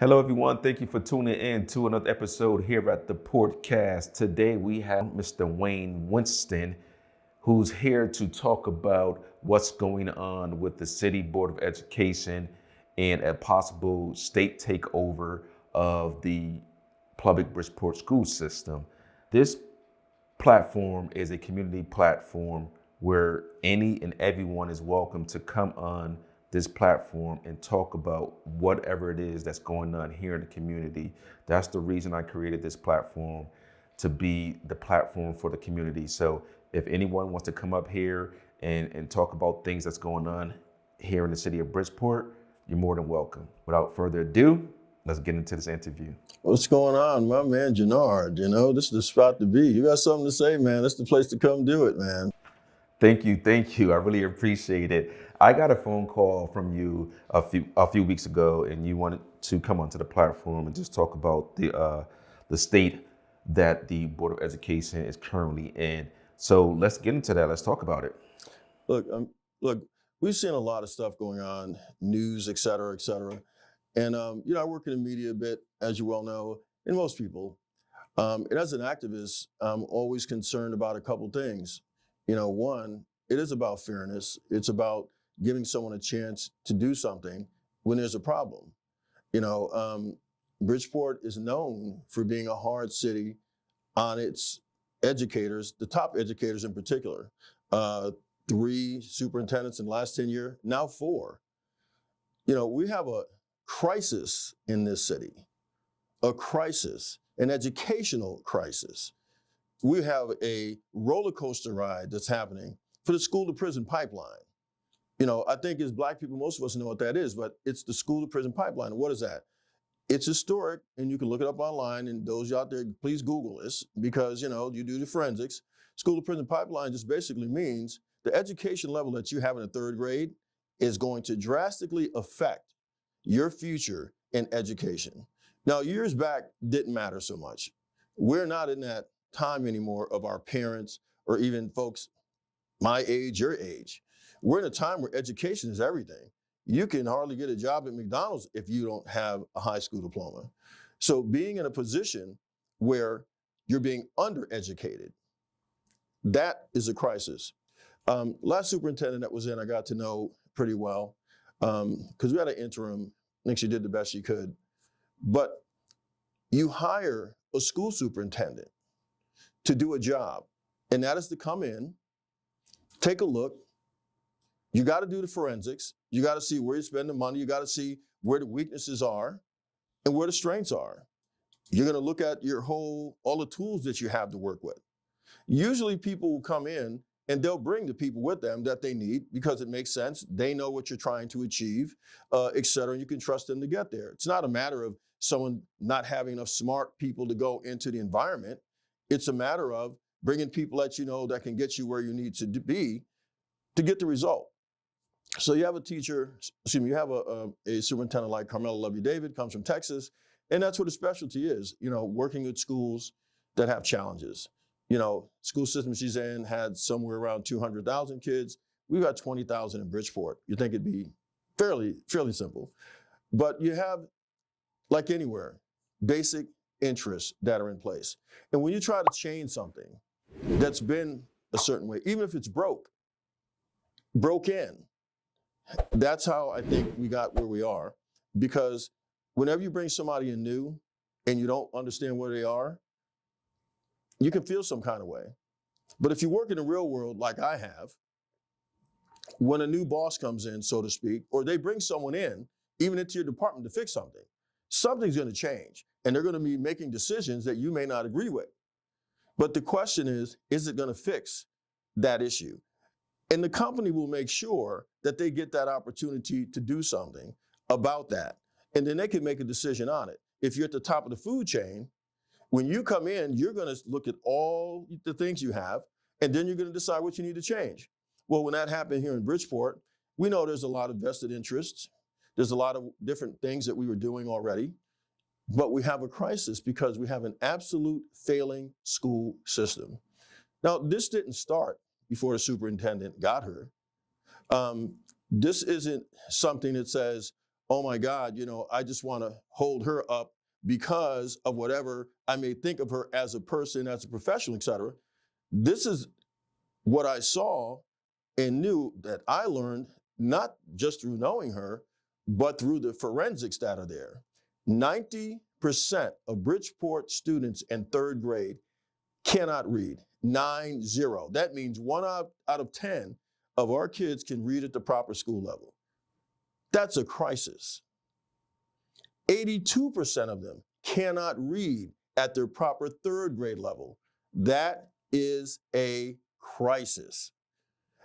Hello, everyone. Thank you for tuning in to another episode here at the Portcast. Today we have Mr. Wayne Winston, who's here to talk about what's going on with the City Board of Education and a possible state takeover of the public Bridgeport school system. This platform is a community platform where any and everyone is welcome to come on this platform and talk about whatever it is that's going on here in the community. That's the reason I created this platform, to be the platform for the community. So if anyone wants to come up here and talk about things that's going on here in the city of Bridgeport, you're more than welcome. Without further ado, let's get into this interview. What's going on, my man, Jannard? This is the spot to be. You got something to say, man. That's the place to come do it, man. Thank you. I really appreciate it. I got a phone call from you a few weeks ago, and you wanted to come onto the platform and just talk about the state that the Board of Education is currently in. So let's get into that. Let's talk about it. Look, we've seen a lot of stuff going on, news, et cetera, et cetera. And, I work in the media a bit, as you well know, and most people. And as an activist, I'm always concerned about a couple things. One, it is about fairness. It's about giving someone a chance to do something when there's a problem. Bridgeport is known for being a hard city on its educators, the top educators in particular. 3 superintendents in the last 10 years, now 4. We have a crisis in this city, a crisis, an educational crisis. We have a roller coaster ride that's happening for the school to prison pipeline. I think as Black people, most of us know what that is, but it's the school to prison pipeline. What is that? It's historic, and you can look it up online, and those out there, please Google this, because, you do the forensics. School to prison pipeline just basically means the education level that you have in the 3rd grade is going to drastically affect your future in education. Now, years back didn't matter so much. We're not in that time anymore of our parents or even folks my age, your age. We're in a time where education is everything. You can hardly get a job at McDonald's if you don't have a high school diploma. So being in a position where you're being undereducated, that is a crisis. Last superintendent that was in, I got to know pretty well, because we had an interim. I think she did the best she could. But you hire a school superintendent to do a job, and that is to come in, take a look. You got to do the forensics. You got to see where you spend the money. You got to see where the weaknesses are and where the strengths are. You're going to look at all the tools that you have to work with. Usually people will come in and they'll bring the people with them that they need because it makes sense. They know what you're trying to achieve, et cetera, and you can trust them to get there. It's not a matter of someone not having enough smart people to go into the environment. It's a matter of bringing people that that can get you where you need to be to get the result. So you have a superintendent like Carmela Lovey-David, comes from Texas, and that's what his specialty is, working with schools that have challenges. School system she's in had somewhere around 200,000 kids. We've got 20,000 in Bridgeport. You think it'd be fairly simple. But you have, like anywhere, basic interests that are in place. And when you try to change something that's been a certain way, even if it's broken, that's how I think we got where we are. Because whenever you bring somebody in new and you don't understand where they are, you can feel some kind of way. But if you work in the real world like I have, when a new boss comes in, so to speak, or they bring someone in, even into your department to fix something, something's going to change. And they're going to be making decisions that you may not agree with. But the question is it going to fix that issue? And the company will make sure that they get that opportunity to do something about that. And then they can make a decision on it. If you're at the top of the food chain, when you come in, you're going to look at all the things you have, and then you're going to decide what you need to change. Well, when that happened here in Bridgeport, we know there's a lot of vested interests. There's a lot of different things that we were doing already. But we have a crisis because we have an absolute failing school system. Now, this didn't start before the superintendent got her. This isn't something that says, oh my God, I just want to hold her up because of whatever I may think of her as a person, as a professional, et cetera. This is what I saw and knew that I learned not just through knowing her, but through the forensics that are there. 90% of Bridgeport students in third grade cannot read. 90. That means 1 out of 10 of our kids can read at the proper school level. That's a crisis. 82% of them cannot read at their proper third grade level. That is a crisis.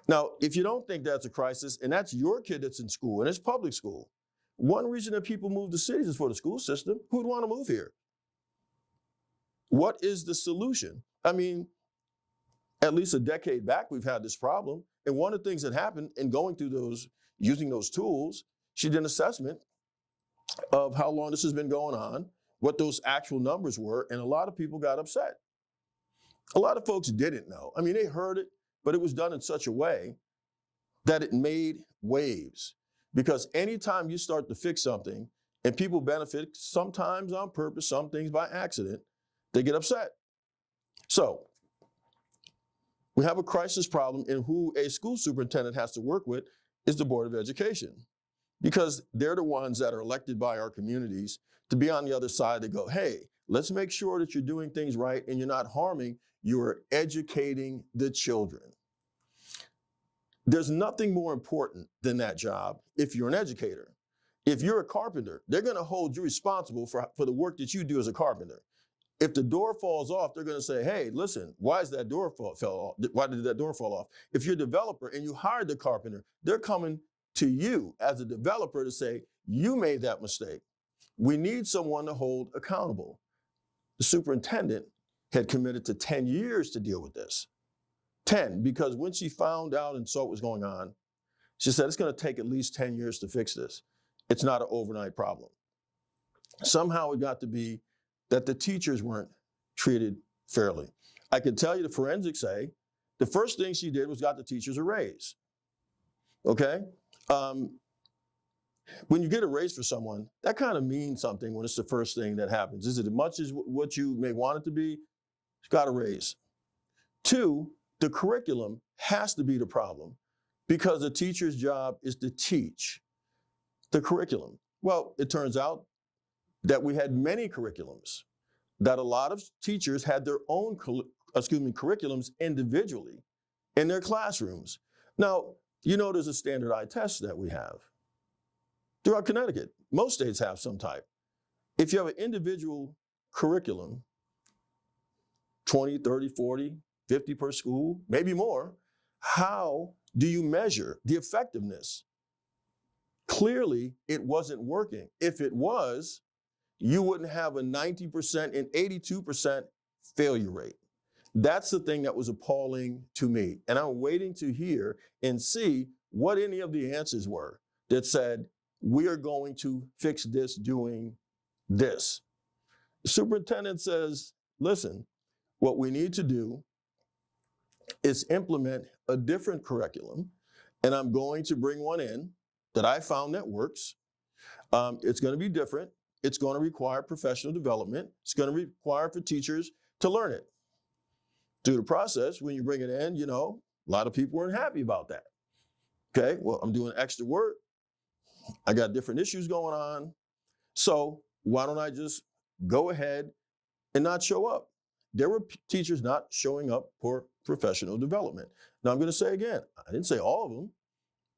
Now, if you don't think that's a crisis, and that's your kid that's in school, and it's public school, one reason that people move to cities is for the school system. Who'd want to move here? What is the solution? I mean, at least a decade back, we've had this problem. And one of the things that happened in going through using those tools, she did an assessment of how long this has been going on, what those actual numbers were, and a lot of people got upset. A lot of folks didn't know. I mean, they heard it, but it was done in such a way that it made waves. Because anytime you start to fix something and people benefit, sometimes on purpose, some things by accident, they get upset. So we have a crisis problem, and who a school superintendent has to work with is the Board of Education, because they're the ones that are elected by our communities to be on the other side to go, hey, let's make sure that you're doing things right and you're not harming, you're educating the children. There's nothing more important than that job if you're an educator. If you're a carpenter, they're going to hold you responsible for the work that you do as a carpenter. If the door falls off, they're going to say, hey, listen, why is that door fell off? Why did that door fall off? If you're a developer and you hired the carpenter, they're coming to you as a developer to say, you made that mistake. We need someone to hold accountable. The superintendent had committed to 10 years to deal with this. 10, because when she found out and saw what was going on, she said, it's going to take at least 10 years to fix this. It's not an overnight problem. Somehow it got to be that the teachers weren't treated fairly. I can tell you the forensics say the first thing she did was got the teachers a raise. Okay? When you get a raise for someone, that kind of means something when it's the first thing that happens. Is it as much as what you may want it to be? It's got a raise. 2, the curriculum has to be the problem, because the teacher's job is to teach the curriculum. Well, it turns out that we had many curriculums, that a lot of teachers had their own curriculums individually in their classrooms. Now, there's a standardized test that we have. Throughout Connecticut, most states have some type. If you have an individual curriculum, 20, 30, 40, 50 per school, maybe more, how do you measure the effectiveness? Clearly, it wasn't working. If it was, you wouldn't have a 90% and 82% failure rate. That's the thing that was appalling to me. And I'm waiting to hear and see what any of the answers were that said, we are going to fix this doing this. The superintendent says, listen, what we need to do is implement a different curriculum, and I'm going to bring one in that I found that works. It's going to be different. It's going to require professional development. It's going to require for teachers to learn it. Through the process, when you bring it in, a lot of people weren't happy about that. Okay, well, I'm doing extra work. I got different issues going on. So why don't I just go ahead and not show up? There were teachers not showing up for professional development. Now, I'm going to say again, I didn't say all of them,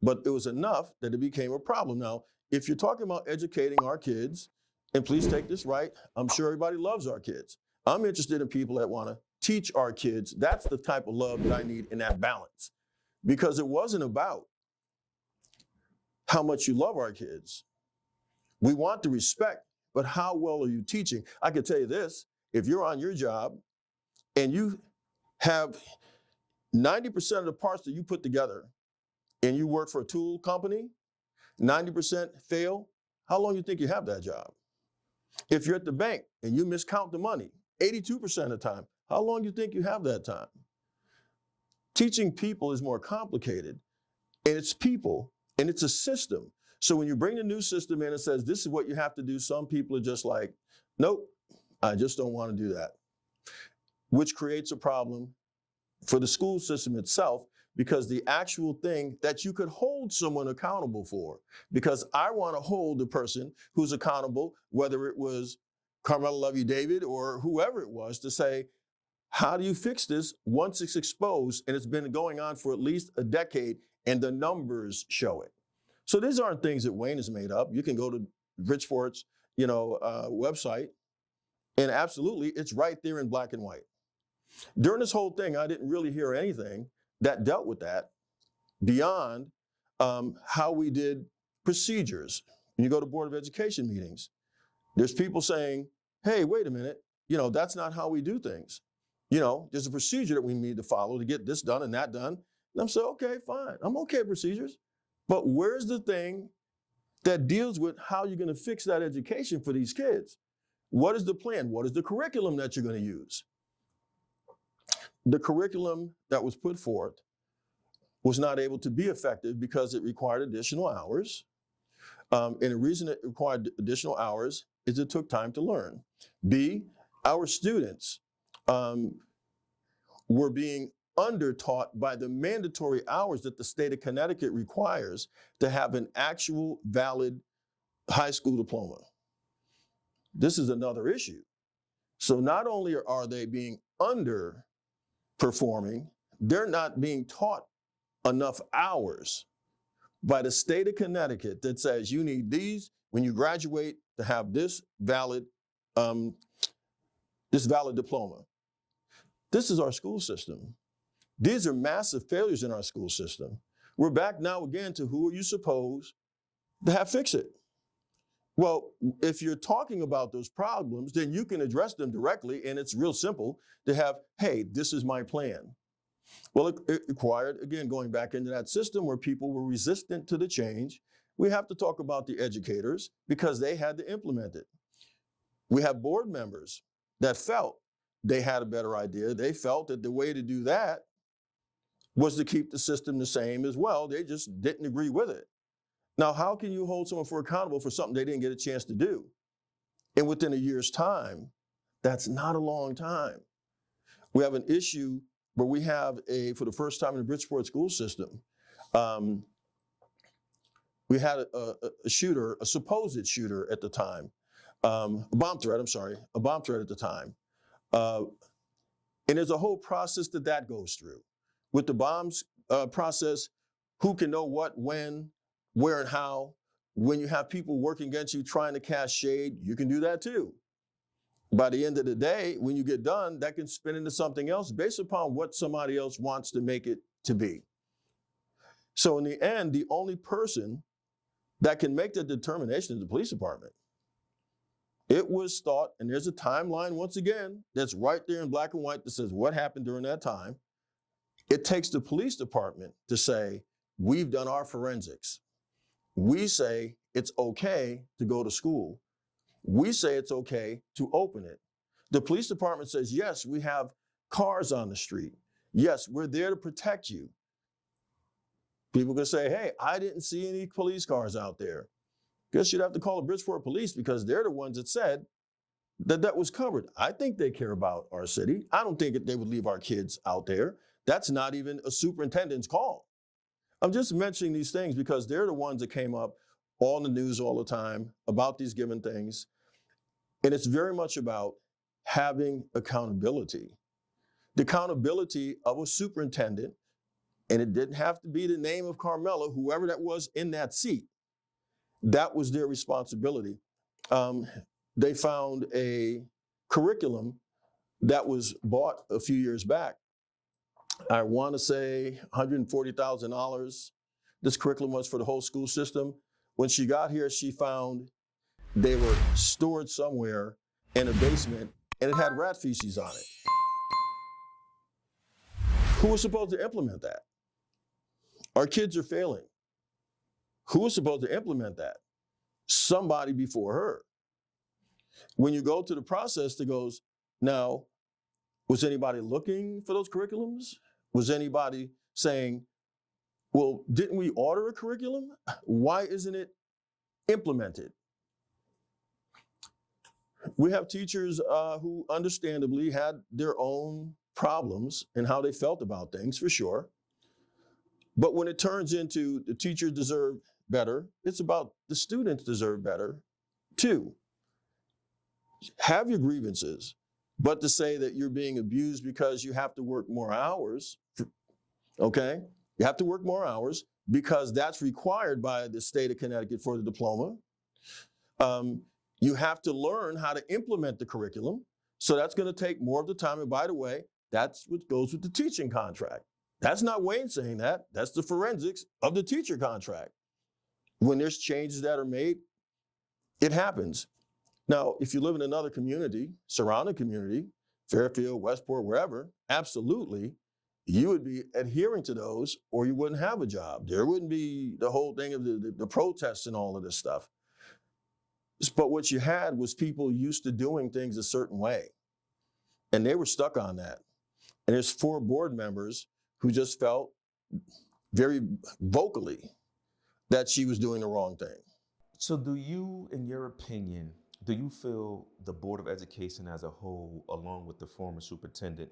but it was enough that it became a problem. Now, if you're talking about educating our kids, and please take this right, I'm sure everybody loves our kids. I'm interested in people that want to teach our kids. That's the type of love that I need in that balance. Because it wasn't about how much you love our kids. We want the respect, but how well are you teaching? I can tell you this, if you're on your job and you have 90% of the parts that you put together and you work for a tool company, 90% fail, how long do you think you have that job? If you're at the bank and you miscount the money, 82% of the time, how long do you think you have that time? Teaching people is more complicated, and it's people, and it's a system. So when you bring the new system in and says, this is what you have to do, some people are just like, nope, I just don't want to do that, which creates a problem for the school system itself, because the actual thing that you could hold someone accountable for, because I want to hold the person who's accountable, whether it was Carmela Love You David or whoever it was, to say, how do you fix this once it's exposed and it's been going on for at least a decade and the numbers show it? So these aren't things that Wayne has made up. You can go to Bridgeport's, website, and absolutely, it's right there in black and white. During this whole thing, I didn't really hear anything that dealt with that beyond how we did procedures. When you go to Board of Education meetings, there's people saying, hey, wait a minute, that's not how we do things. There's a procedure that we need to follow to get this done and that done. And I'm saying, okay, fine. I'm okay with procedures. But where's the thing that deals with how you're going to fix that education for these kids? What is the plan? What is the curriculum that you're going to use? The curriculum that was put forth was not able to be effective because it required additional hours. And the reason it required additional hours is it took time to learn. B, our students were being under-taught by the mandatory hours that the state of Connecticut requires to have an actual valid high school diploma. This is another issue. So not only are they being underperforming, they're not being taught enough hours by the state of Connecticut that says you need these when you graduate to have this valid diploma. This is our school system. These are massive failures in our school system. We're back now again to who are you supposed to have fix it? Well, if you're talking about those problems, then you can address them directly, and it's real simple to have, hey, this is my plan. Well, it required, again, going back into that system where people were resistant to the change. We have to talk about the educators because they had to implement it. We have board members that felt they had a better idea. They felt that the way to do that was to keep the system the same as well. They just didn't agree with it. Now, how can you hold someone accountable for something they didn't get a chance to do? And within a year's time, that's not a long time. We have an issue where we have for the first time in the Bridgeport school system, we had a shooter, a supposed shooter at the time, a bomb threat at the time. And there's a whole process that goes through. With the bombs process, who can know what, when, where, and how. When you have people working against you trying to cast shade, you can do that too. By the end of the day, when you get done, that can spin into something else based upon what somebody else wants to make it to be. So in the end, the only person that can make that determination is the police department. It was thought, and there's a timeline once again that's right there in black and white that says what happened during that time. It takes the police department to say, we've done our forensics. We say it's okay to go to school. We say it's okay to open it. The police department says, yes, we have cars on the street. Yes, we're there to protect you. People can say, hey, I didn't see any police cars out there. Guess you'd have to call the Bridgeport police because they're the ones that said that was covered. I think they care about our city. I don't think that they would leave our kids out there. That's not even a superintendent's call. I'm just mentioning these things because they're the ones that came up on the news all the time about these given things. And it's very much about having accountability. The accountability of a superintendent, and it didn't have to be the name of Carmela, whoever that was in that seat. That was their responsibility. They found a curriculum that was bought a few years back. I want to say $140,000. This curriculum was for the whole school system. When she got here, she found they were stored somewhere in a basement and it had rat feces on it. Who was supposed to implement that? Our kids are failing. Who was supposed to implement that? Somebody before her. When you go to the process, it goes, now, was anybody looking for those curriculums? Was anybody saying, well, didn't we order a curriculum? Why isn't it implemented. We have teachers who understandably had their own problems and how they felt about things, for sure. But when it turns into the teachers deserve better, it's about the students deserve better too. Have your grievances, but to say that you're being abused because you have to work more hours, okay? You have to work more hours because that's required by the state of Connecticut for the diploma. You have to learn how to implement the curriculum. So that's going to take more of the time. And by the way, that's what goes with the teaching contract. That's not Wayne saying that. That's the forensics of the teacher contract. When there's changes that are made, it happens. Now, if you live in another community, surrounding community, Fairfield, Westport, wherever, absolutely, you would be adhering to those or you wouldn't have a job. There wouldn't be the whole thing of the protests and all of this stuff. But what you had was people used to doing things a certain way, and they were stuck on that. And there's 4 board members who just felt very vocally that she was doing the wrong thing. So do you, in your opinion, do you feel the Board of Education as a whole, along with the former superintendent,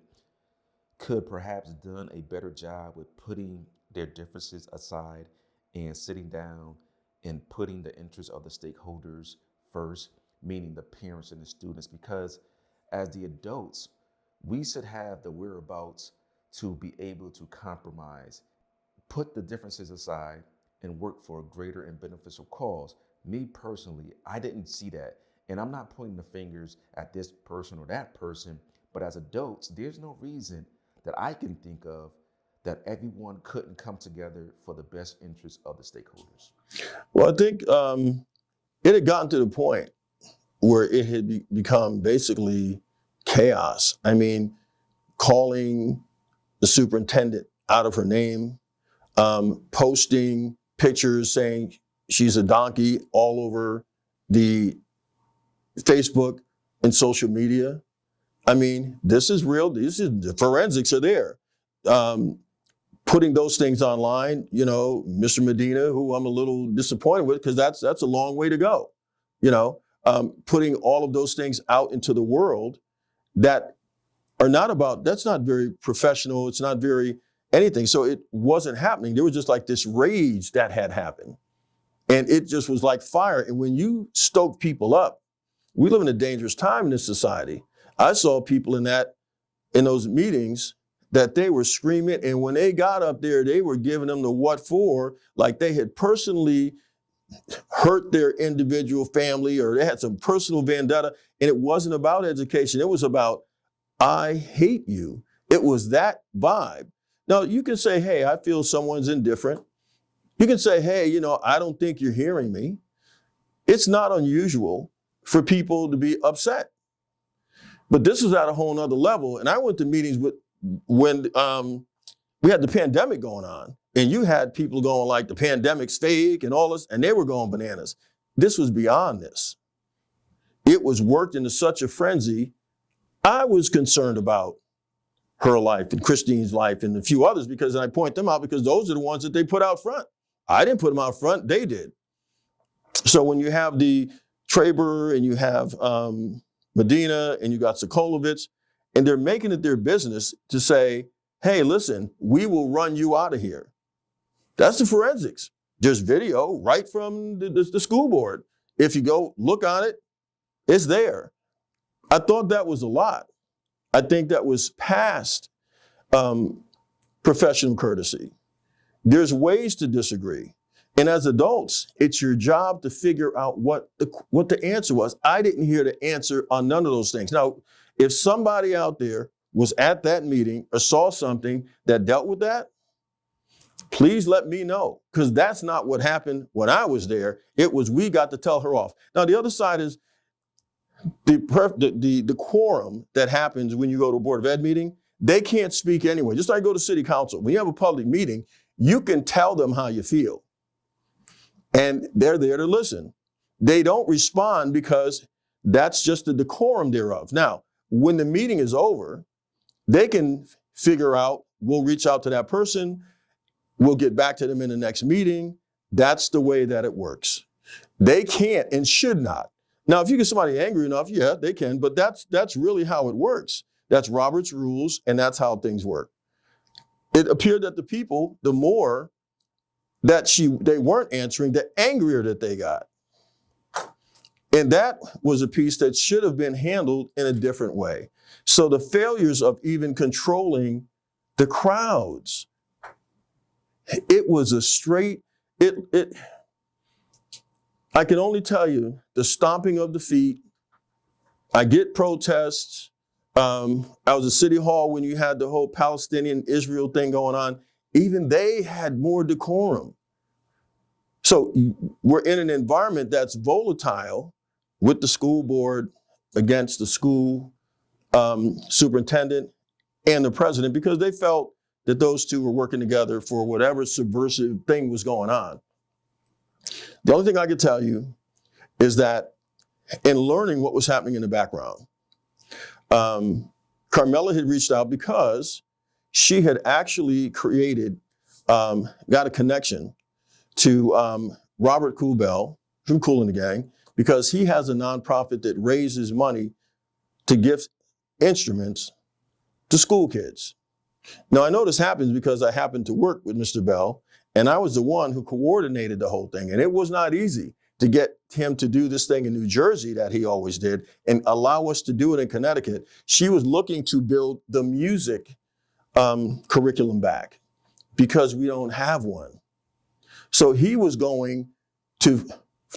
could perhaps done a better job with putting their differences aside and sitting down and putting the interests of the stakeholders first, meaning the parents and the students? Because as the adults, we should have the whereabouts to be able to compromise, put the differences aside, and work for a greater and beneficial cause. Me personally, I didn't see that. And I'm not pointing the fingers at this person or that person, but as adults, there's no reason that I can think of that everyone couldn't come together for the best interest of the stakeholders. Well, I think it had gotten to the point where it had become basically chaos. I mean, calling the superintendent out of her name, posting pictures saying she's a donkey all over the Facebook and social media. I mean, this is real. The forensics are there. Putting those things online, you know, Mr. Medina, who I'm a little disappointed with, because that's a long way to go. You know, putting all of those things out into the world that are not about, that's not very professional. It's not very anything. So it wasn't happening. There was just like this rage that had happened. And it just was like fire. And when you stoke people up, we live in a dangerous time in this society. I saw people in those meetings that they were screaming. And when they got up there, they were giving them the what for, like they had personally hurt their individual family or they had some personal vendetta. And it wasn't about education. It was about, I hate you. It was that vibe. Now, you can say, hey, I feel someone's indifferent. You can say, hey, you know, I don't think you're hearing me. It's not unusual for people to be upset. But this is at a whole nother level. And I went to meetings when we had the pandemic going on, and you had people going like the pandemic's fake and all this, and they were going bananas. This was beyond this. It was worked into such a frenzy. I was concerned about her life and Christine's life and a few others because I point them out because those are the ones that they put out front. I didn't put them out front, they did. So when you have the Traber and you have Medina and you got Sokolovitz, and they're making it their business to say, hey, listen, we will run you out of here. That's the forensics. There's video right from the school board. If you go look on it, it's there. I thought that was a lot. I think that was past professional courtesy. There's ways to disagree. And as adults, it's your job to figure out what the answer was. I didn't hear the answer on none of those things. Now, if somebody out there was at that meeting or saw something that dealt with that, please let me know, because that's not what happened when I was there. It was, we got to tell her off. Now, the other side is the quorum that happens when you go to a Board of Ed meeting. They can't speak anyway. Just like go to city council. When you have a public meeting, you can tell them how you feel. And they're there to listen. They don't respond because that's just the decorum thereof. Now, when the meeting is over, they can figure out, we'll reach out to that person, we'll get back to them in the next meeting. That's the way that it works. They can't and should not. Now, if you get somebody angry enough, yeah, they can, but that's really how it works. That's Robert's rules, and that's how things work. It appeared that the people, the more that they weren't answering, the angrier that they got. And that was a piece that should have been handled in a different way. So the failures of even controlling the crowds, it was a straight, I can only tell you the stomping of the feet. I get protests. I was at City Hall when you had the whole Palestinian-Israel thing going on. Even they had more decorum. So we're in an environment that's volatile with the school board against the school superintendent and the president because they felt that those two were working together for whatever subversive thing was going on. The only thing I could tell you is that in learning what was happening in the background, Carmela had reached out because she had actually got a connection to Robert Kubel from Kool and the Gang, because he has a nonprofit that raises money to gift instruments to school kids. Now, I know this happens because I happened to work with Mr. Bell, and I was the one who coordinated the whole thing. And it was not easy to get him to do this thing in New Jersey that he always did and allow us to do it in Connecticut. She was looking to build the music curriculum back because we don't have one. So he was going to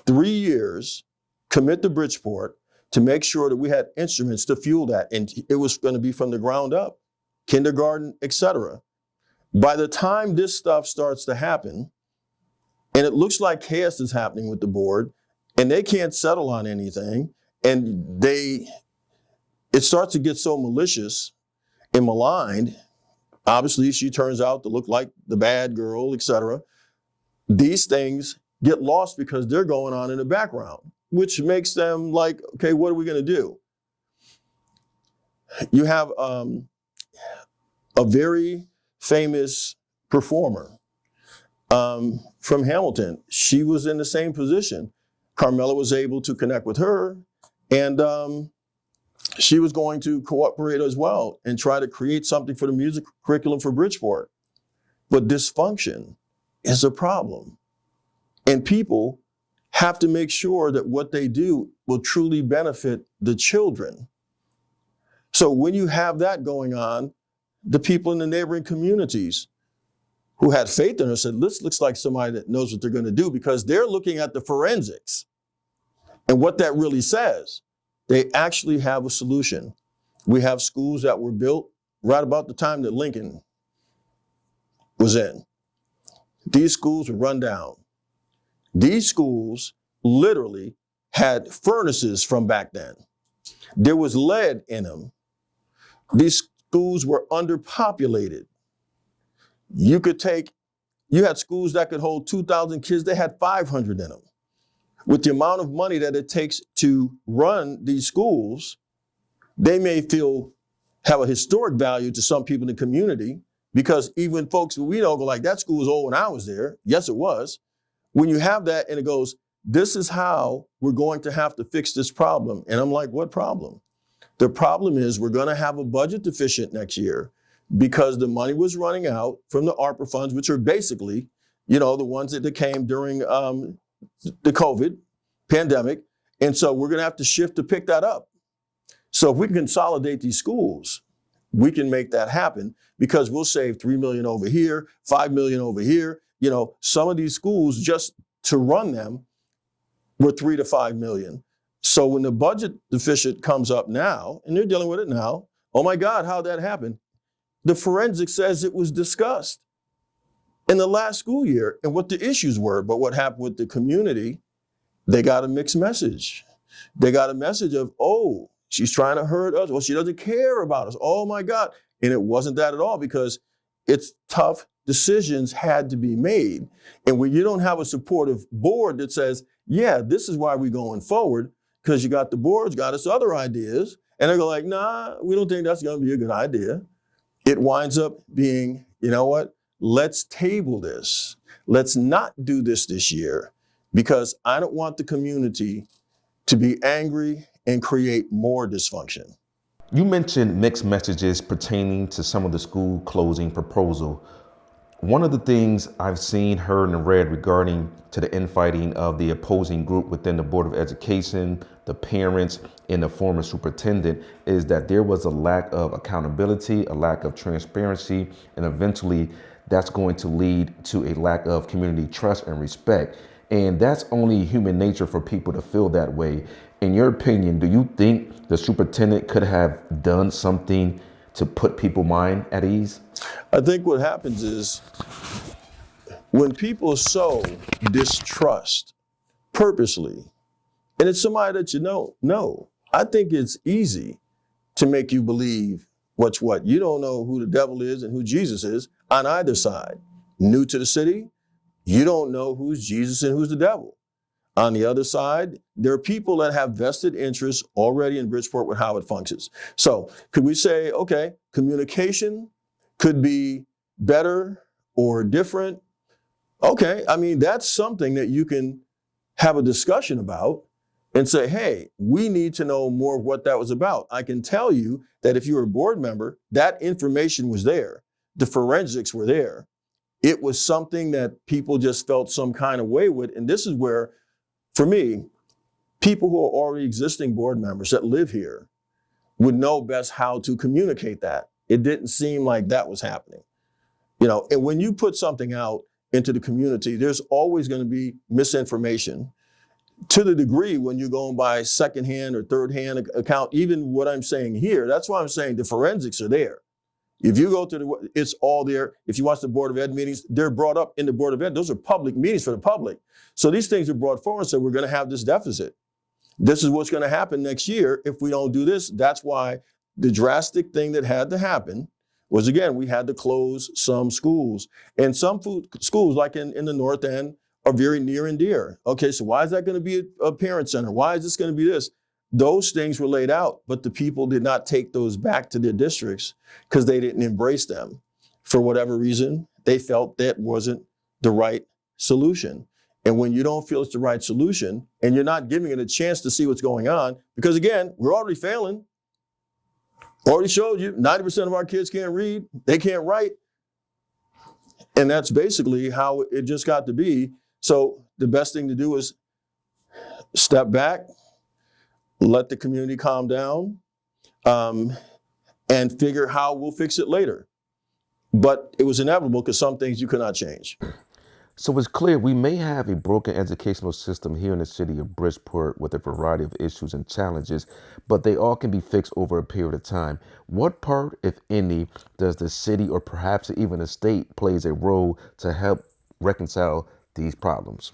3 years commit to Bridgeport to make sure that we had instruments to fuel that. And it was going to be from the ground up, kindergarten, etc. By the time this stuff starts to happen, and it looks like chaos is happening with the board, and they can't settle on anything, and it starts to get so malicious and maligned. Obviously, she turns out to look like the bad girl, etc. These things get lost because they're going on in the background, which makes them like, okay, what are we going to do? You have a very famous performer from Hamilton. She was in the same position. Carmela was able to connect with her, and she was going to cooperate as well and try to create something for the music curriculum for Bridgeport. But dysfunction is a problem. And people have to make sure that what they do will truly benefit the children. So when you have that going on, the people in the neighboring communities who had faith in her said, this looks like somebody that knows what they're going to do, because they're looking at the forensics and what that really says. They actually have a solution. We have schools that were built right about the time that Lincoln was in. These schools were run down. These schools literally had furnaces from back then. There was lead in them. These schools were underpopulated. You had schools that could hold 2,000 kids, they had 500 in them. With the amount of money that it takes to run these schools, they may have a historic value to some people in the community, because even folks we know go like, that school was old when I was there. Yes, it was. When you have that and it goes, this is how we're going to have to fix this problem. And I'm like, what problem? The problem is we're going to have a budget deficit next year because the money was running out from the ARPA funds, which are basically, the ones that came during the COVID pandemic. And so we're going to have to shift to pick that up. So if we can consolidate these schools, we can make that happen, because we'll save $3 million over here, $5 million over here. Some of these schools, just to run them, were $3 to $5 million. So when the budget deficit comes up now, and they're dealing with it now, oh my God, how'd that happen? The forensic says it was discussed in the last school year and what the issues were. But what happened with the community, they got a mixed message. They got a message of, oh, she's trying to hurt us. Well, she doesn't care about us. Oh my God. And it wasn't that at all, because it's tough decisions had to be made. And when you don't have a supportive board that says, yeah, this is why we're going forward, because you got the board's got us other ideas, and they go like, nah, we don't think that's going to be a good idea. It winds up being, you know what? Let's table this. Let's not do this year. because I don't want the community to be angry and create more dysfunction. You mentioned mixed messages pertaining to some of the school closing proposal. One of the things I've seen, heard, and read regarding to the infighting of the opposing group within the Board of Education, the parents, and the former superintendent is that there was a lack of accountability, a lack of transparency, and eventually that's going to lead to a lack of community trust and respect. And that's only human nature for people to feel that way. In your opinion, do you think the superintendent could have done something to put people's mind at ease? I think what happens is when people sow distrust purposely, and it's somebody that you know, I think it's easy to make you believe what's what. You don't know who the devil is and who Jesus is on either side. New to the city, you don't know who's Jesus and who's the devil. On the other side, there are people that have vested interests already in Bridgeport with how it functions. So could we say, okay, communication could be better or different? Okay, I mean, that's something that you can have a discussion about and say, hey, we need to know more of what that was about. I can tell you that if you were a board member, that information was there. The forensics were there. It was something that people just felt some kind of way with. And this is where, for me, people who are already existing board members that live here would know best how to communicate that. It didn't seem like that was happening. And when you put something out into the community, there's always going to be misinformation to the degree when you're going by secondhand or third-hand account, even what I'm saying here. That's why I'm saying the forensics are there. If you go to it's all there. If you watch the Board of Ed meetings, they're brought up in the Board of Ed. Those are public meetings for the public. So these things are brought forward and said, we're going to have this deficit. This is what's going to happen next year if we don't do this. That's why the drastic thing that had to happen was, again, we had to close some schools. And some schools, like in the North End, are very near and dear. Okay, so why is that going to be a parent center? Why is this going to be this? Those things were laid out, but the people did not take those back to their districts because they didn't embrace them. For whatever reason, they felt that wasn't the right solution. And when you don't feel it's the right solution and you're not giving it a chance to see what's going on, because again, we're already failing. Already showed you 90% of our kids can't read, they can't write. And that's basically how it just got to be. So the best thing to do is step back, let the community calm down, and figure how we'll fix it later. But it was inevitable because some things you could not change. So it's clear we may have a broken educational system here in the city of Bridgeport with a variety of issues and challenges, but they all can be fixed over a period of time. What part, if any, does the city or perhaps even the state plays a role to help reconcile these problems?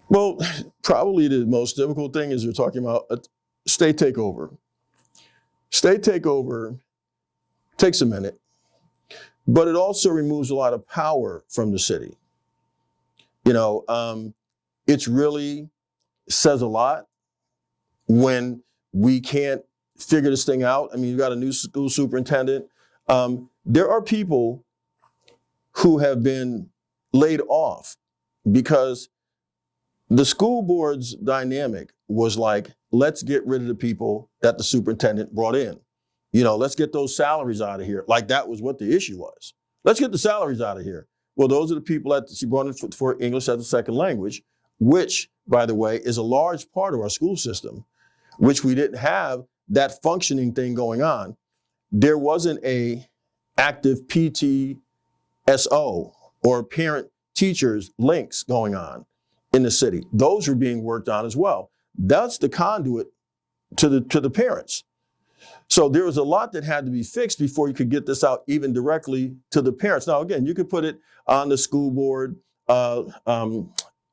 Well, probably the most difficult thing is you're talking about a state takeover. State takeover takes a minute, but it also removes a lot of power from the city. It really says a lot when we can't figure this thing out. I mean, you've got a new school superintendent. There are people who have been laid off because the school board's dynamic was like, let's get rid of the people that the superintendent brought in. Let's get those salaries out of here. Like that was what the issue was. Let's get the salaries out of here. Well, those are the people that she brought in for English as a second language, which, by the way, is a large part of our school system, which we didn't have that functioning thing going on. There wasn't a active PTSO or parent teachers links going on in the city. Those were being worked on as well. That's the conduit to the parents. So there was a lot that had to be fixed before you could get this out even directly to the parents. Now, again, you could put it on the school board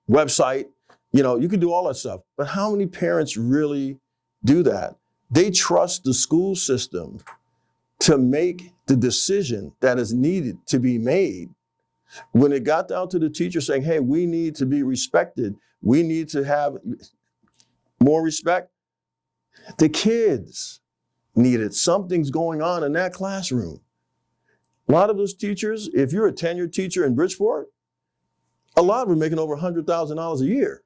website. You could do all that stuff. But how many parents really do that? They trust the school system to make the decision that is needed to be made. When it got down to the teacher saying, hey, we need to be respected, we need to have more respect, the kids needed. Something's going on in that classroom. A lot of those teachers, if you're a tenured teacher in Bridgeport, a lot of them are making over $100,000 a year.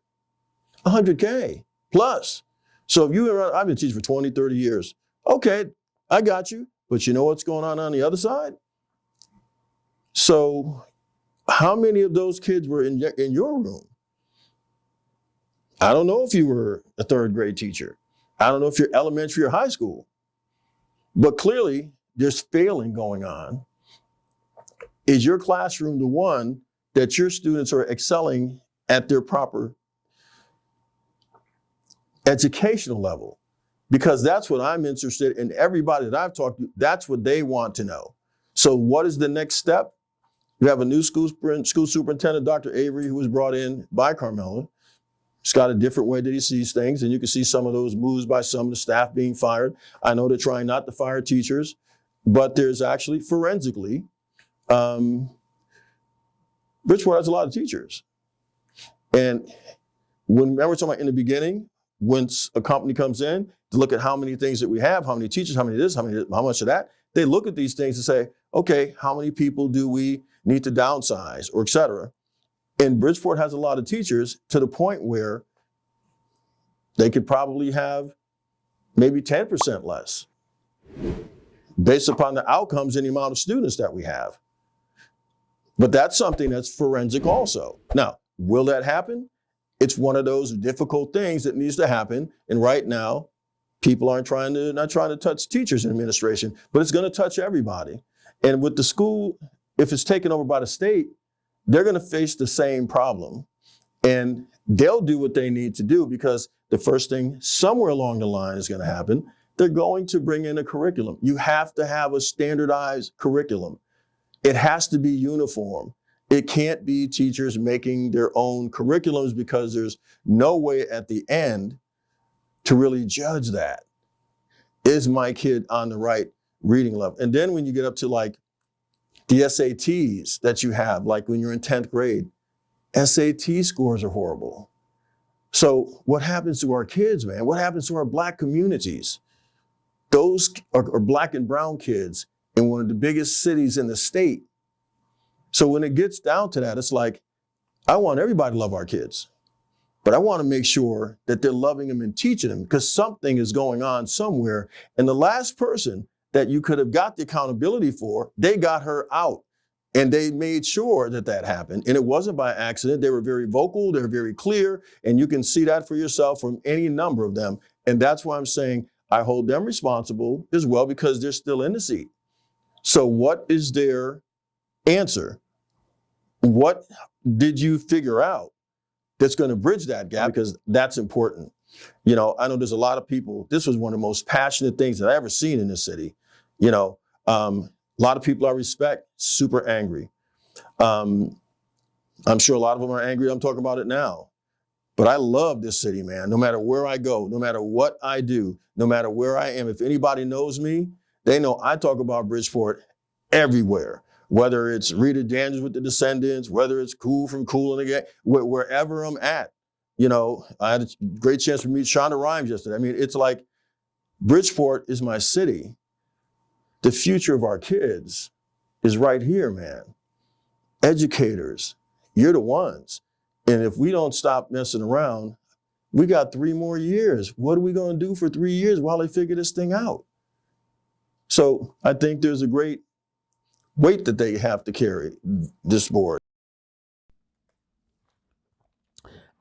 100K plus. So if I've been teaching for 20, 30 years. Okay, I got you. But you know what's going on the other side? So how many of those kids were in your room? I don't know if you were a third grade teacher. I don't know if you're elementary or high school. But clearly, there's failing going on. Is your classroom the one that your students are excelling at their proper educational level? Because that's what I'm interested in. Everybody that I've talked to, that's what they want to know. So what is the next step? You have a new school superintendent, Dr. Avery, who was brought in by Carmela. He's got a different way that he sees things, and you can see some of those moves by some of the staff being fired. I know they're trying not to fire teachers, but there's actually forensically, Bridgeport has a lot of teachers. And remember we're talking about in the beginning, when a company comes in to look at how many things that we have, how many teachers, how many of this, how much of that, they look at these things and say, okay, how many people do we need to downsize, or et cetera. And Bridgeport has a lot of teachers to the point where they could probably have maybe 10% less based upon the outcomes and the amount of students that we have. But that's something that's forensic also. Now, will that happen? It's one of those difficult things that needs to happen. And right now, people not trying to touch teachers in administration, but it's going to touch everybody. And with the school, if it's taken over by the state, they're going to face the same problem. And they'll do what they need to do, because the first thing somewhere along the line is going to happen. They're going to bring in a curriculum. You have to have a standardized curriculum. It has to be uniform. It can't be teachers making their own curriculums, because there's no way at the end to really judge that. Is my kid on the right reading level? And then when you get up to like the SATs that you have, like when you're in 10th grade, SAT scores are horrible. So what happens to our kids, man? What happens to our Black communities? Those are Black and brown kids in one of the biggest cities in the state. So when it gets down to that, it's like, I want everybody to love our kids, but I want to make sure that they're loving them and teaching them, because something is going on somewhere. And the last person that you could have got the accountability for, they got her out. And they made sure that that happened. And it wasn't by accident. They were very vocal, they were very clear, and you can see that for yourself from any number of them. And that's why I'm saying I hold them responsible as well, because they're still in the seat. So what is their answer? What did you figure out that's going to bridge that gap? Because that's important. You know, I know there's a lot of people, this was one of the most passionate things that I ever seen in this city. You know, a lot of people I respect, super angry. I'm sure a lot of them are angry. I'm talking about it now. But I love this city, man. No matter where I go, no matter what I do, no matter where I am, if anybody knows me, they know I talk about Bridgeport everywhere. Whether it's Rita Daniels with the Descendants, whether it's Cool from Cool and Again, wherever I'm at. You know, I had a great chance to meet Shonda Rhimes yesterday. I mean, it's like Bridgeport is my city. The future of our kids is right here, man. Educators, you're the ones. And if we don't stop messing around, we got 3 more years. What are we going to do for 3 years while they figure this thing out? So I think there's a great weight that they have to carry, this board.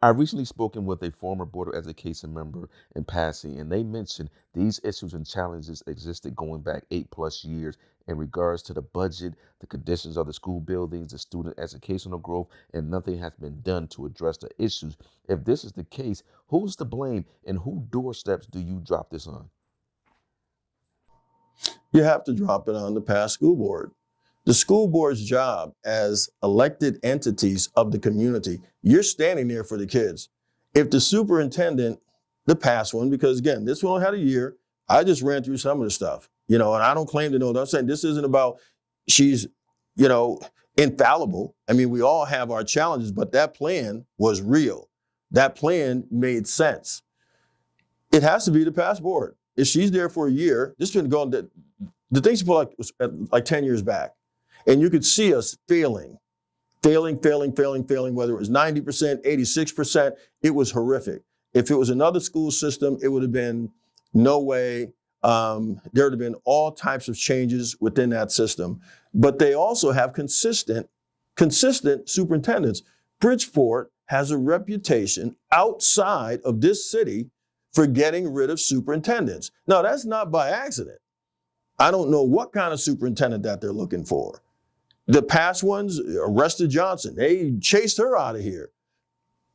I recently spoken with a former Board of Education member in passing, and they mentioned these issues and challenges existed going back 8+ years in regards to the budget, the conditions of the school buildings, the student educational growth, and nothing has been done to address the issues. If this is the case, who's to blame, and who doorsteps do you drop this on? You have to drop it on the past school board. The school board's job as elected entities of the community, you're standing there for the kids. If the superintendent, the past one, because again, this one had a year, I just ran through some of the stuff, you know, and I don't claim to know. I'm saying this isn't about she's, you know, infallible. I mean, we all have our challenges, but that plan was real. That plan made sense. It has to be the past board. If she's there for a year, this has been going, the things she put like 10 years back. And you could see us failing, whether it was 90%, 86%, it was horrific. If it was another school system, it would have been no way. There would have been all types of changes within that system. But they also have consistent superintendents. Bridgeport has a reputation outside of this city for getting rid of superintendents. Now, that's not by accident. I don't know what kind of superintendent that they're looking for. The past ones arrested Johnson. They chased her out of here.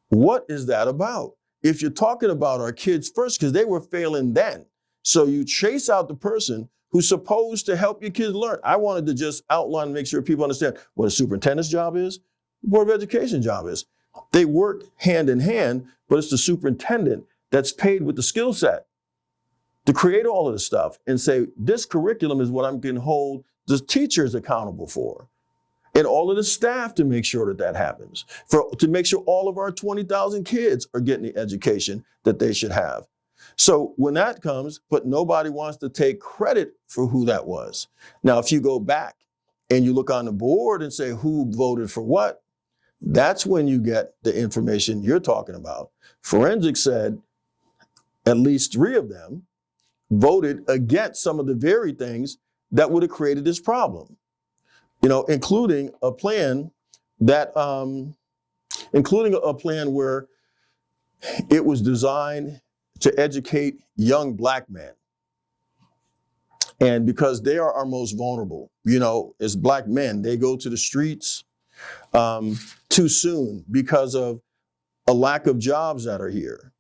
What is that about? If you're talking about our kids first, because they were failing then. So you chase out the person who's supposed to help your kids learn. I wanted to just outline and make sure people understand what a superintendent's job is, the Board of Education job is. They work hand in hand, but it's the superintendent that's paid with the skill set to create all of this stuff and say, this curriculum is what I'm going to hold the teachers accountable for. And all of the staff to make sure that happens, to make sure all of our 20,000 kids are getting the education that they should have. So when that comes, but nobody wants to take credit for who that was. Now, if you go back and you look on the board and say who voted for what, that's when you get the information you're talking about. Forensics said at least 3 of them voted against some of the very things that would have created this problem. Including a plan where it was designed to educate young Black men. And because they are our most vulnerable, as Black men, they go to the streets too soon because of a lack of jobs that are here.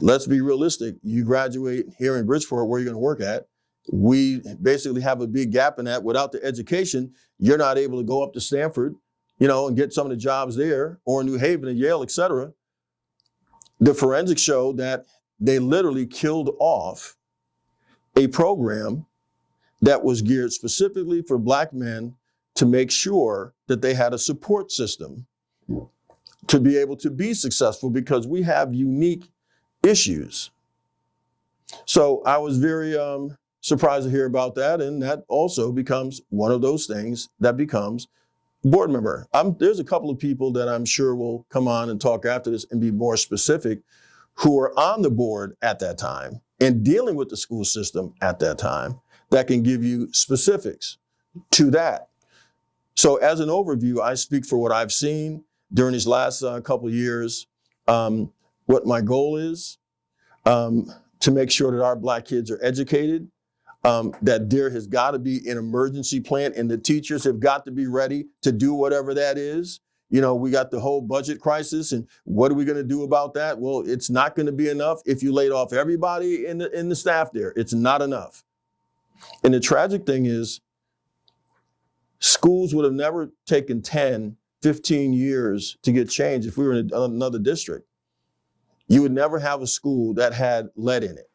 Let's be realistic. You graduate here in Bridgeport, where you're going to work at. We basically have a big gap in that. Without the education, you're not able to go up to Stanford, and get some of the jobs there, or New Haven and Yale, et cetera. The forensics show that they literally killed off a program that was geared specifically for Black men to make sure that they had a support system to be able to be successful, because we have unique issues. So I was very surprised to hear about that, and that also becomes one of those things that becomes board member. There's a couple of people that I'm sure will come on and talk after this and be more specific, who were on the board at that time and dealing with the school system at that time, that can give you specifics to that. So as an overview, I speak for what I've seen during these last couple of years. What my goal is to make sure that our Black kids are educated, that there has got to be an emergency plan, and the teachers have got to be ready to do whatever that is. We got the whole budget crisis, and what are we going to do about that? Well, it's not going to be enough if you laid off everybody in the staff there. It's not enough. And the tragic thing is, schools would have never taken 10, 15 years to get changed if we were in another district. You would never have a school that had lead in it.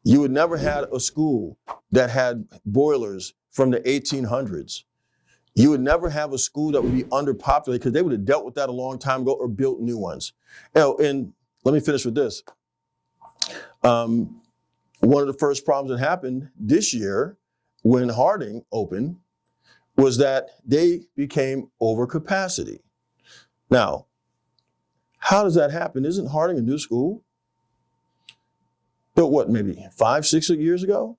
You would never have a school that had boilers from the 1800s. You would never have a school that would be underpopulated, because they would have dealt with that a long time ago or built new ones. And let me finish with this. One of the first problems that happened this year when Harding opened was that they became over capacity. Now, how does that happen? Isn't Harding a new school? Built what, maybe 5, 6 years ago?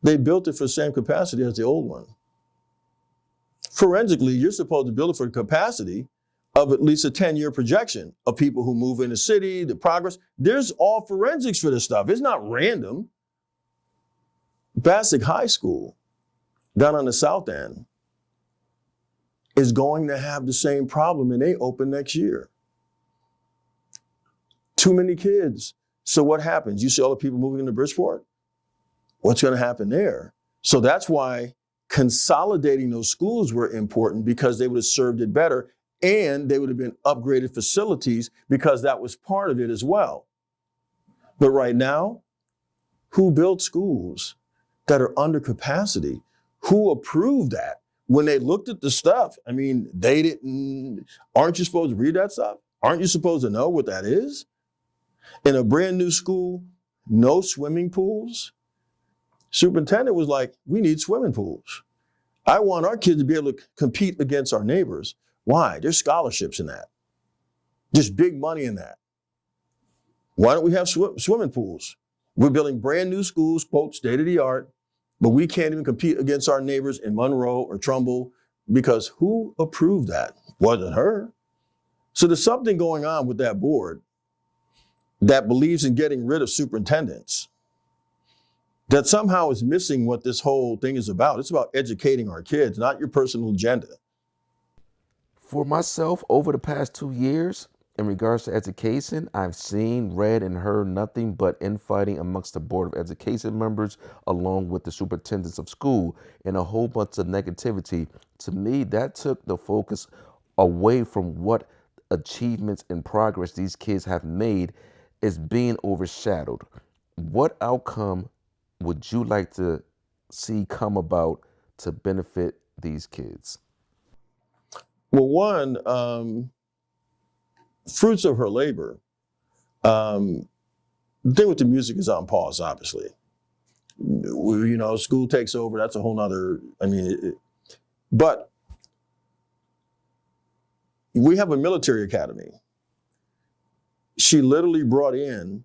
They built it for the same capacity as the old one. Forensically, you're supposed to build it for the capacity of at least a 10-year projection of people who move in the city, the progress. There's all forensics for this stuff. It's not random. Bassick High School, down on the south end, is going to have the same problem, and they open next year. Too many kids. So what happens? You see all the people moving into Bridgeport? What's going to happen there? So that's why consolidating those schools were important, because they would have served it better, and they would have been upgraded facilities, because that was part of it as well. But right now, who built schools that are under capacity? Who approved that? When they looked at the stuff, they didn't. Aren't you supposed to read that stuff? Aren't you supposed to know what that is? In a brand new school, no swimming pools. Superintendent was like, we need swimming pools. I want our kids to be able to compete against our neighbors. Why? There's scholarships in that. There's big money in that. Why don't we have swimming pools? We're building brand new schools, quote, state of the art, but we can't even compete against our neighbors in Monroe or Trumbull because who approved that? Wasn't her. So there's something going on with that board that believes in getting rid of superintendents that somehow is missing what this whole thing is about. It's about educating our kids, not your personal agenda. For myself, over the past 2 years, in regards to education, I've seen, read, and heard nothing but infighting amongst the Board of Education members, along with the superintendents of school, and a whole bunch of negativity. To me, that took the focus away from what achievements and progress these kids have made is being overshadowed. What outcome would you like to see come about to benefit these kids? Well, one, fruits of her labor. The thing with the music is on pause, obviously. School takes over, that's a whole nother, but we have a military academy. She literally brought in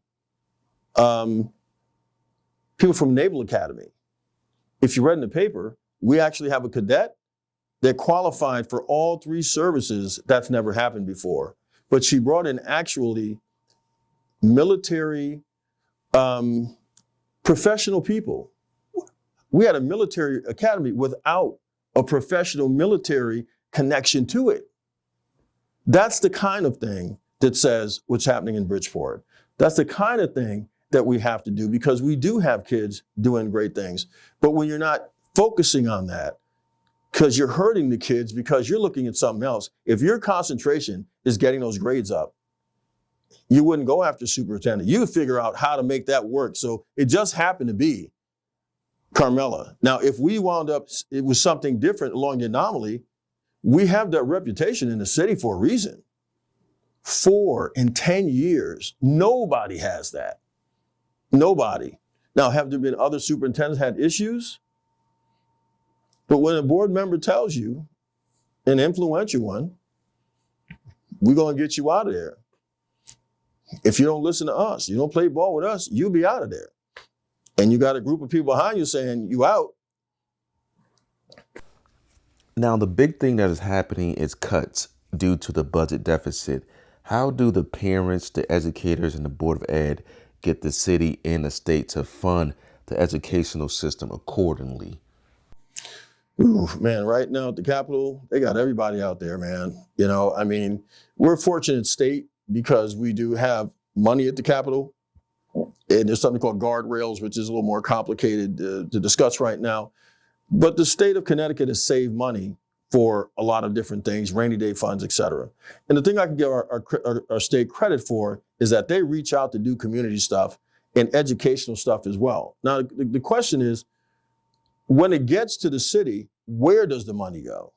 people from Naval Academy. If you read in the paper, we actually have a cadet that qualified for all 3 services. That's never happened before. But she brought in actually military professional people. We had a military academy without a professional military connection to it. That's the kind of thing that says what's happening in Bridgeport. That's the kind of thing that we have to do because we do have kids doing great things. But when you're not focusing on that, because you're hurting the kids because you're looking at something else. If your concentration is getting those grades up, you wouldn't go after superintendent. You would figure out how to make that work. So it just happened to be Carmela. Now, if we wound up, it was something different along the anomaly, we have that reputation in the city for a reason. 4 in 10 years, nobody has that. Nobody. Now, have there been other superintendents had issues? But when a board member tells you, an influential one, we're going to get you out of there. If you don't listen to us, you don't play ball with us, you'll be out of there. And you got a group of people behind you saying, you out. Now, the big thing that is happening is cuts due to the budget deficit. How do the parents, the educators, and the Board of Ed get the city and the state to fund the educational system accordingly? Ooh, man, right now at the Capitol, they got everybody out there, man. We're a fortunate state because we do have money at the Capitol. And there's something called guardrails, which is a little more complicated to discuss right now. But the state of Connecticut has saved money for a lot of different things, rainy day funds, et cetera. And the thing I can give our state credit for is that they reach out to do community stuff and educational stuff as well. Now, the question is, when it gets to the city, where does the money go?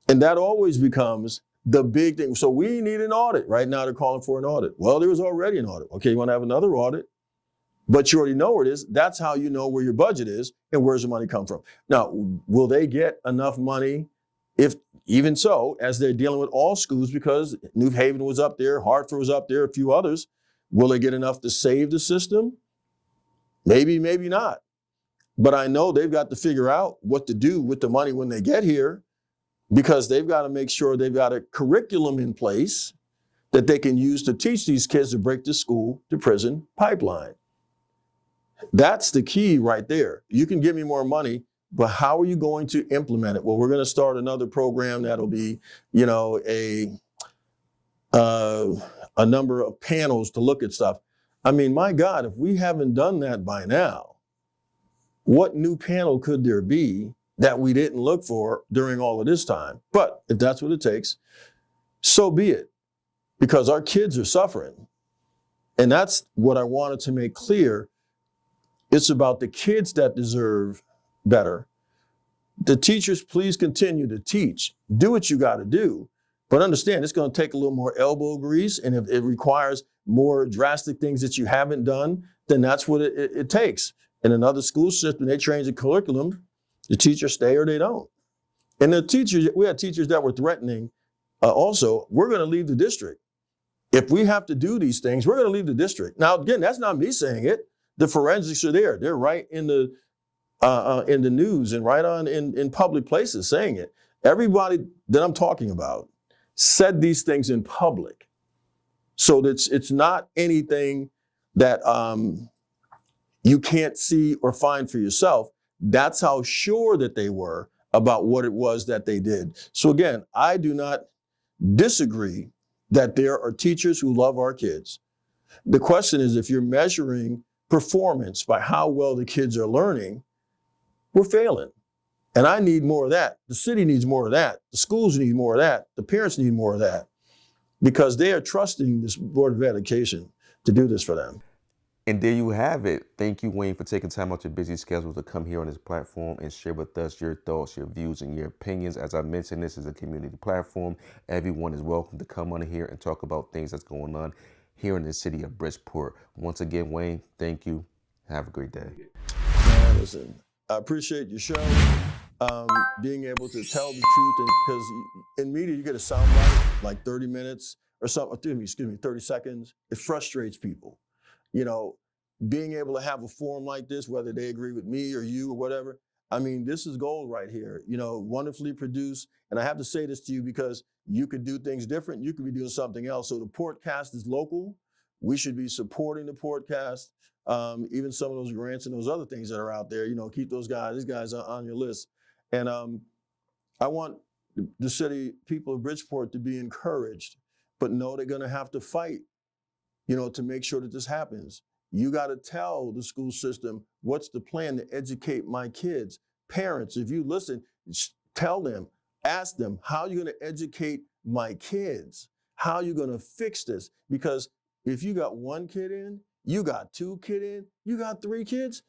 And that always becomes the big thing. So we need an audit. Right now they're calling for an audit. Well, there was already an audit. Okay, you want to have another audit, but you already know where it is. That's how you know where your budget is and where's the money come from. Now, will they get enough money? If even so, as they're dealing with all schools, because New Haven was up there, Hartford was up there, a few others, will they get enough to save the system? Maybe, maybe not. But I know they've got to figure out what to do with the money when they get here, because they've got to make sure they've got a curriculum in place that they can use to teach these kids to break the school to prison pipeline. That's the key right there. You can give me more money, but how are you going to implement it? Well, we're going to start another program that'll be, a number of panels to look at stuff. My God, if we haven't done that by now, what new panel could there be that we didn't look for during all of this time? But if that's what it takes, so be it, because our kids are suffering. And that's what I wanted to make clear. It's about the kids that deserve better. The teachers, please continue to teach. Do what you got to do. But understand, it's going to take a little more elbow grease. And if it requires more drastic things that you haven't done, then that's what it takes. In another school system, they change the curriculum, the teachers stay or they don't. And the teachers, we had teachers that were threatening also, we're going to leave the district If we have to do these things, we're going to leave the district. Now, again, that's not me saying it. The forensics are there. They're right in the news and right on in public places saying it. Everybody that I'm talking about said these things in public. So that it's not anything that you can't see or find for yourself. That's how sure that they were about what it was that they did. So again, I do not disagree that there are teachers who love our kids. The question is, if you're measuring performance by how well the kids are learning, we're failing. And I need more of that. The city needs more of that. The schools need more of that. The parents need more of that, because they are trusting this Board of Education to do this for them. And there you have it. Thank you, Wayne, for taking time out your busy schedule to come here on this platform and share with us your thoughts, your views, and your opinions. As I mentioned, this is a community platform. Everyone is welcome to come on here and talk about things that's going on here in the city of Bridgeport. Once again, Wayne, thank you. Have a great day. Man, listen, I appreciate your show. Being able to tell the truth, because in media you get a soundbite like 30 minutes or something. Excuse me, 30 seconds. It frustrates people. You know, being able to have a forum like this, whether they agree with me or you or whatever, I mean, this is gold right here. You know, wonderfully produced. And I have to say this to you because you could do things different. You could be doing something else. So the Portcast is local. We should be supporting the Portcast. Even some of those grants and those other things that are out there, you know, keep these guys are on your list. And I want the city people of Bridgeport to be encouraged, but know they're going to have to fight, you know, to make sure that this happens. You got to tell the school system what's the plan to educate my kids. Parents, if you listen, tell them, ask them, how are you going to educate my kids? How are you going to fix this? Because if you got one kid in, you got two kids in, you got three kids,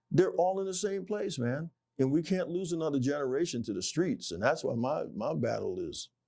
they're all in the same place, man. And we can't lose another generation to the streets. And that's what my battle is.